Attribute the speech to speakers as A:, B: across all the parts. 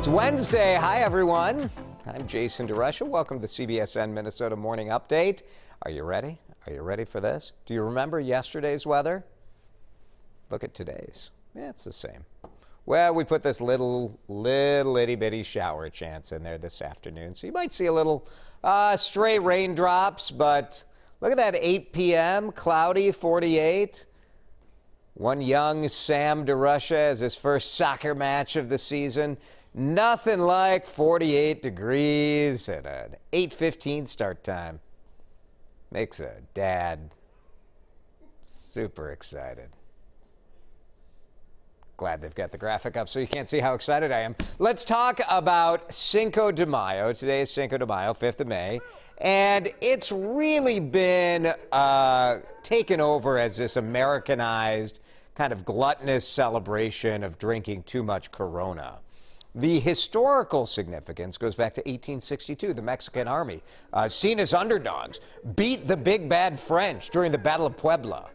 A: It's Wednesday. Hi, everyone. I'm Jason DeRusha. Welcome to the CBSN Minnesota Morning Update. Are you ready? Are you ready for this? Do you remember yesterday's weather? Look at today's. Yeah, it's the same. Well, we put this little itty bitty shower chance in there this afternoon. So you might see a little stray raindrops, but look at that 8 p.m., cloudy, 48. One young Sam DeRusha has his first soccer match of the season. Nothing like 48 degrees at an 8:15 start time. Makes a dad super excited. Glad they've got the graphic up so you can't see how excited I am. Let's talk about Cinco de Mayo. Today is Cinco de Mayo, 5th of May. And it's really been taken over as this Americanized kind of gluttonous celebration of drinking too much Corona. The historical significance goes back to 1862. The Mexican army, seen as underdogs, beat the big bad French during the Battle of Puebla.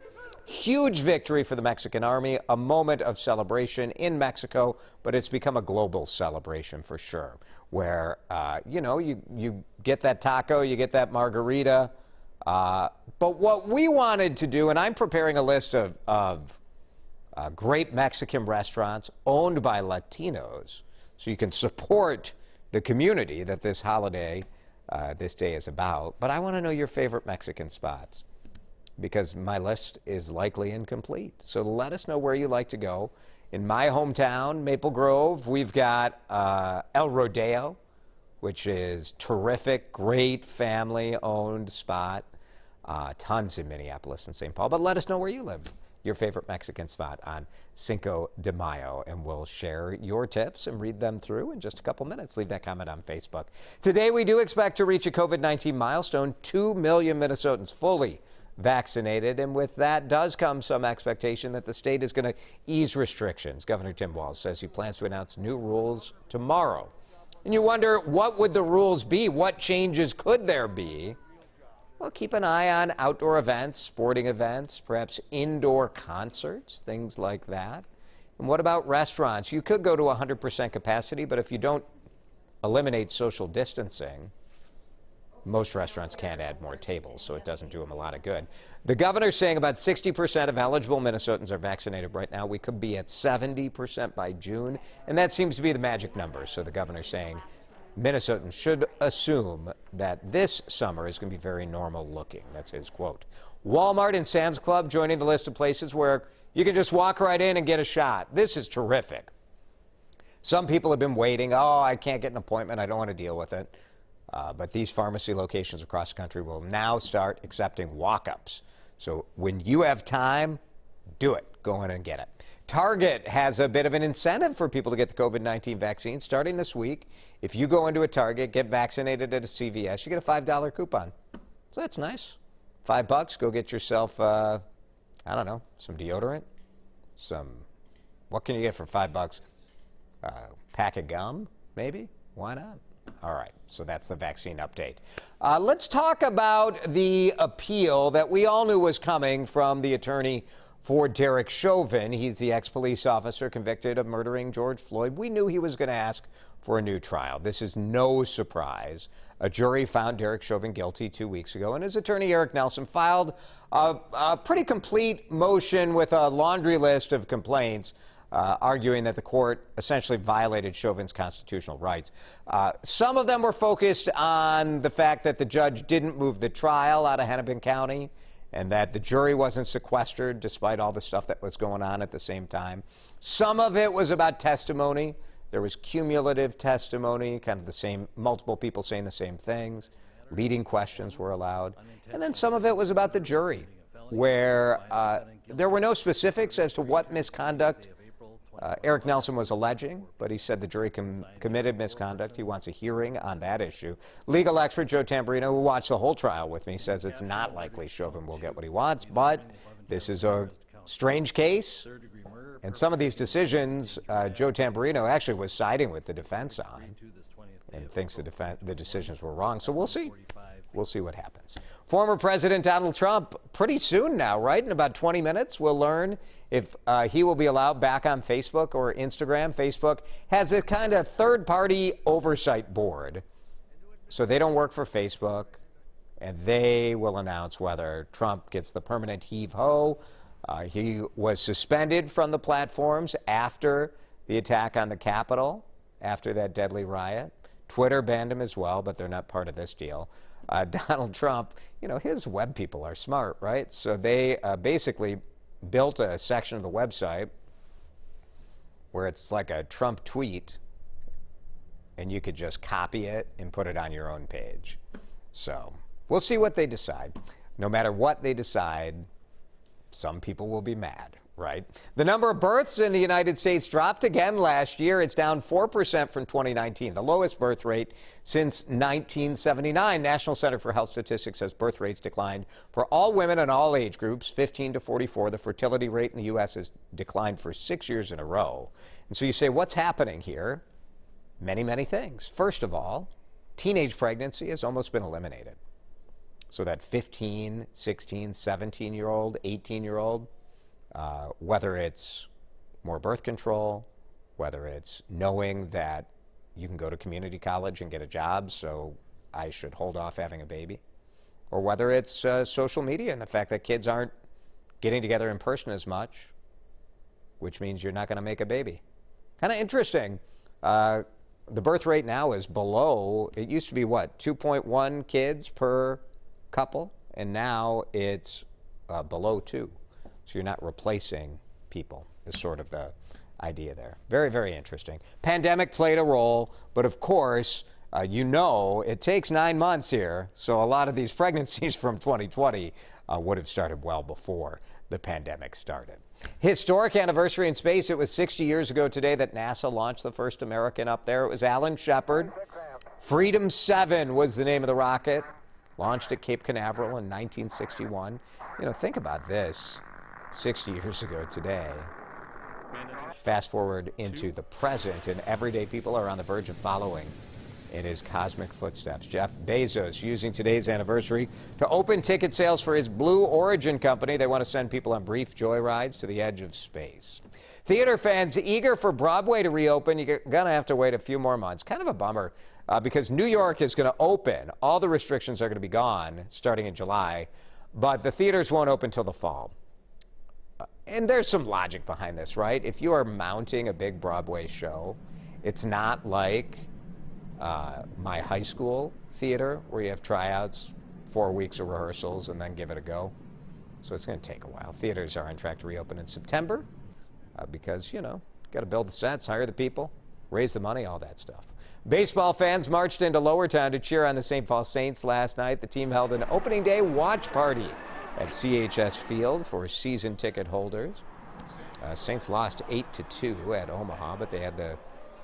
A: Huge victory for the Mexican army, a moment of celebration in Mexico, but it's become a global celebration for sure, where, you get that taco, you get that margarita. But what we wanted to do, and I'm preparing a list of great Mexican restaurants owned by Latinos, so you can support the community that this holiday, this day is about. But I want to know your favorite Mexican spots, because my list is likely incomplete. So let us know where you like to go. In my hometown, Maple Grove, we've got El Rodeo, which is terrific, great family-owned spot. Tons in Minneapolis and St. Paul. But let us know where you live, your favorite Mexican spot on Cinco de Mayo, and we'll share your tips and read them through in just a couple minutes. Leave that comment on Facebook. Today, we do expect to reach a COVID-19 milestone, 2 million Minnesotans fully vaccinated, and with that does come some expectation that the state is going to ease restrictions. Governor Tim Walz says he plans to announce new rules tomorrow. And you wonder, what would the rules be? What changes could there be? Well, keep an eye on outdoor events, sporting events, perhaps indoor concerts, things like that. And what about restaurants? You could go to 100% capacity, but if you don't eliminate social distancing, most restaurants can't add more tables, so it doesn't do them a lot of good. The governor's saying about 60% of eligible Minnesotans are vaccinated right now. We could be at 70% by June, and that seems to be the magic number. So the governor's saying Minnesotans should assume that this summer is going to be very normal looking. That's his quote. Walmart and Sam's Club joining the list of places where you can just walk right in and get a shot. This is terrific. Some people have been waiting. Oh, I can't get an appointment. I don't want to deal with it. But these pharmacy locations across the country will now start accepting walk-ups. So when you have time, do it. Go in and get it. Target has a bit of an incentive for people to get the COVID-19 vaccine starting this week. If you go into a Target, get vaccinated at a CVS, you get a $5 coupon. So that's nice. $5, go get yourself, I don't know, some deodorant, what can you get for $5? Pack of gum, maybe? Why not? All right, so that's the vaccine update. Let's talk about the appeal that we all knew was coming from the attorney for Derek Chauvin. He's the ex-police officer convicted of murdering George Floyd. We knew he was going to ask for a new trial. This is no surprise. A jury found Derek Chauvin guilty 2 weeks ago, and his attorney, Eric Nelson, filed a pretty complete motion with a laundry list of complaints, arguing that the court essentially violated Chauvin's constitutional rights. Some of them were focused on the fact that the judge didn't move the trial out of Hennepin County, and that the jury wasn't sequestered despite all the stuff that was going on at the same time. Some of it was about testimony. There was cumulative testimony, kind of the same, multiple people saying the same things. Leading questions were allowed. And then some of it was about the jury, where there were no specifics as to what misconduct Eric Nelson was alleging, but he said the jury committed misconduct. He wants a hearing on that issue. Legal expert Joe Tamburino, who watched the whole trial with me, says it's not likely Chauvin will get what he wants, but this is a strange case. And some of these decisions, Joe Tamburino actually was siding with the defense on and thinks the decisions were wrong. So we'll see. we'll see what happens. Former President Donald Trump, pretty soon now, right? In about 20 minutes, we'll learn if he will be allowed back on Facebook or Instagram. Facebook has a kind of third-party oversight board. So they don't work for Facebook, and they will announce whether Trump gets the permanent heave-ho. He was suspended from the platforms after the attack on the Capitol, after that deadly riot. Twitter banned him as well, but they're not part of this deal. Donald Trump, you know, his web people are smart, right? So they basically built a section of the website where it's like a Trump tweet, and you could just copy it and put it on your own page. So we'll see what they decide. No matter what they decide, some people will be mad, right? The number of births in the United States dropped again last year. It's down 4% from 2019, the lowest birth rate since 1979. National Center for Health Statistics says birth rates declined for all women and all age groups, 15 to 44. The fertility rate in the U.S. has declined for 6 years in a row. And so you say, what's happening here? Many, many things. First of all, teenage pregnancy has almost been eliminated. So that 15, 16, 17-year-old, 18-year-old, whether it's more birth control, whether it's knowing that you can go to community college and get a job, so I should hold off having a baby, or whether it's social media and the fact that kids aren't getting together in person as much, which means you're not going to make a baby. Kind of interesting. The birth rate now is below, it used to be what, 2.1 kids per couple, and now it's below 2. So you're not replacing people, is sort of the idea there. Very, very interesting. Pandemic played a role, but of course, you know, it takes 9 months here, so a lot of these pregnancies from 2020 would have started well before the pandemic started. Historic anniversary in space. It was 60 years ago today that NASA launched the first American up there. It was Alan Shepard. Freedom 7 was the name of the rocket. Launched at Cape Canaveral in 1961. You know, think about this. 60 years ago today. Fast forward into the present, and everyday people are on the verge of following in his cosmic footsteps. Jeff Bezos using today's anniversary to open ticket sales for his Blue Origin company. They want to send people on brief joyrides to the edge of space. Theater fans eager for Broadway to reopen. You're going to have to wait a few more months. Kind of a bummer because New York is going to open. All the restrictions are going to be gone starting in July, but the theaters won't open till the fall. And there's some logic behind this, right? If you are mounting a big Broadway show, it's not like my high school theater where you have tryouts, 4 weeks of rehearsals, and then give it a go. So it's going to take a while. Theaters are on track to reopen in September because, you know, got to build the sets, hire the people, raise the money, all that stuff. Baseball fans marched into Lower Town to cheer on the St. Paul Saints last night. The team held an opening day watch party at CHS Field for season ticket holders. Saints lost 8-2 at Omaha, but they had the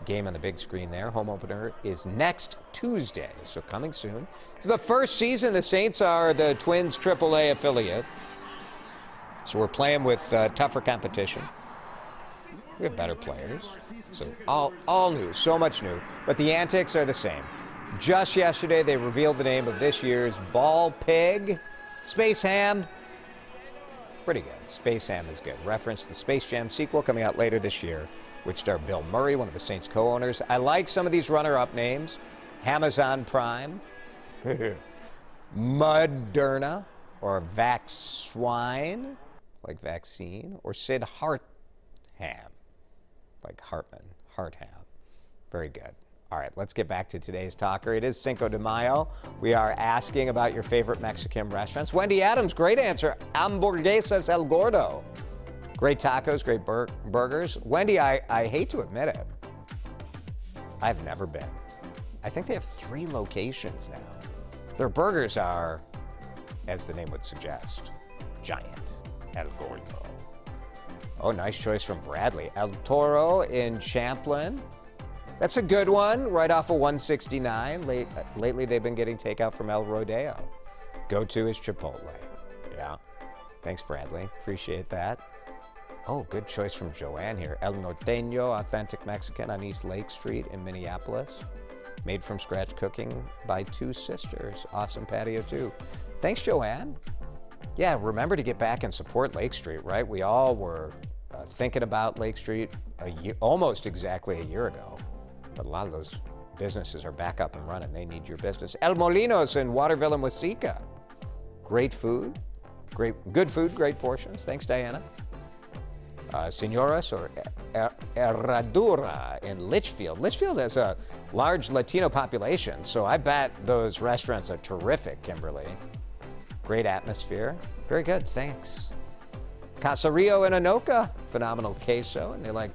A: game on the big screen there. Home opener is next Tuesday, so coming soon. It's the first season the Saints are the Twins AAA affiliate. So we're playing with tougher competition. We have better players. So all new, so much new. But the antics are the same. Just yesterday, they revealed the name of this year's Ball Pig. Space Ham. Pretty good. Space Ham is good. Reference the Space Jam sequel coming out later this year, which starred Bill Murray, one of the Saints co-owners. I like some of these runner-up names. Amazon Prime, Moderna, or Vax Swine, like vaccine, or Sid Hartham, like Hartman, Hartham. Very good. All right, let's get back to today's talker. It is Cinco de Mayo. We are asking about your favorite Mexican restaurants. Wendy Adams, great answer. Hamburguesas El Gordo. Great tacos, great burgers. Wendy, I hate to admit it, I've never been. I think they have 3 locations now. Their burgers are, as the name would suggest, giant. El Gordo. Oh, nice choice from Bradley. El Toro in Champlin. That's a good one, right off of 169. Lately, they've been getting takeout from El Rodeo. Go-to is Chipotle. Yeah. Thanks, Bradley. Appreciate that. Oh, good choice from Joanne here. El Norteño, authentic Mexican on East Lake Street in Minneapolis. Made from scratch cooking by two sisters. Awesome patio too. Thanks, Joanne. Yeah, remember to get back and support Lake Street, right? We all were thinking about Lake Street almost exactly a year ago, but a lot of those businesses are back up and running. They need your business. El Molinos in Waterville and Waseca. Great food, good food, great portions. Thanks, Diana. Señoras or Herradura in Litchfield. Litchfield has a large Latino population, so I bet those restaurants are terrific, Kimberly. Great atmosphere. Very good, thanks. Caserio in Anoka, phenomenal queso, and they like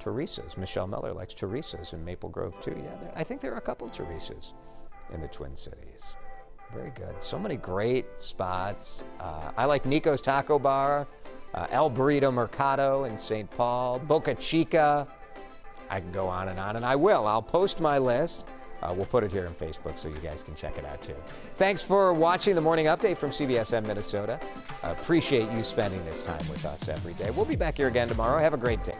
A: Teresa's. Michelle Miller likes Teresa's in Maple Grove too. Yeah, I think there are a couple Teresa's in the Twin Cities. Very good. So many great spots. I like Nico's Taco Bar, El Burrito Mercado in St. Paul, Boca Chica. I can go on, and I will. I'll post my list. We'll put it here on Facebook so you guys can check it out too. Thanks for watching the Morning Update from CBSN Minnesota. Appreciate you spending this time with us every day. We'll be back here again tomorrow. Have a great day.